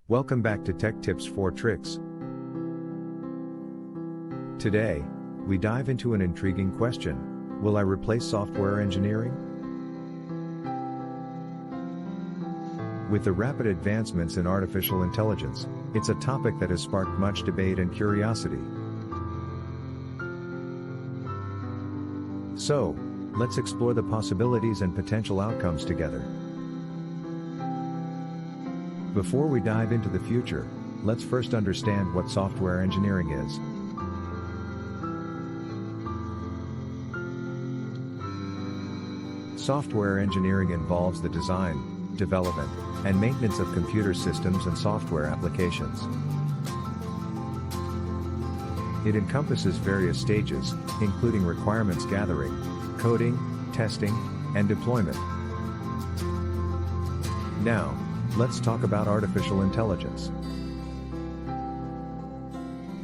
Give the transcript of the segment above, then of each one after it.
Welcome back to Tech Tips for Tricks. Today, we dive into an intriguing question: will I replace software engineering? With the rapid advancements in artificial intelligence, it's a topic that has sparked much debate and curiosity. So, let's explore the possibilities and potential outcomes together. Before we dive into the future, let's first understand what software engineering is. Software engineering involves the design, development, and maintenance of computer systems and software applications. It encompasses various stages, including requirements gathering, coding, testing, and deployment. Now, let's talk about artificial intelligence.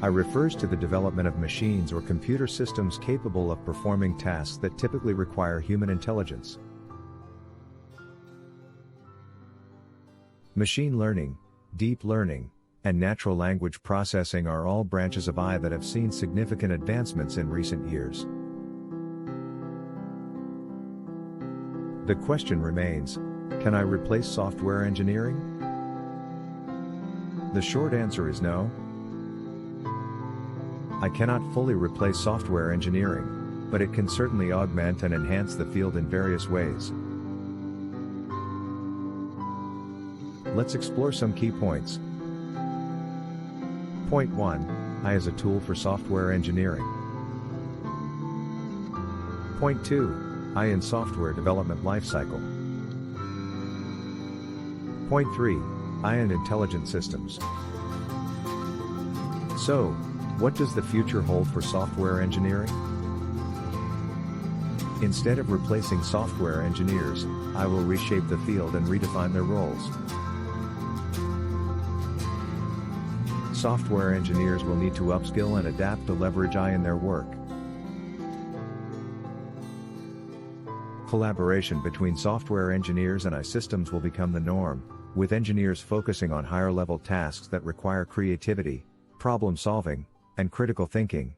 IT refers to the development of machines or computer systems capable of performing tasks that typically require human intelligence. Machine learning, deep learning, and natural language processing are all branches of AI that have seen significant advancements in recent years. The question remains, can I replace software engineering? The short answer is no. I cannot fully replace software engineering, but it can certainly augment and enhance the field in various ways. Let's explore some key points. Point 1. AI as a tool for software engineering. Point 2. AI in software development lifecycle. Point 3. AI and intelligent systems. So, what does the future hold for software engineering? Instead of replacing software engineers, AI will reshape the field and redefine their roles. Software engineers will need to upskill and adapt to leverage AI in their work. Collaboration between software engineers and AI systems will become the norm, with engineers focusing on higher-level tasks that require creativity, problem-solving, and critical thinking.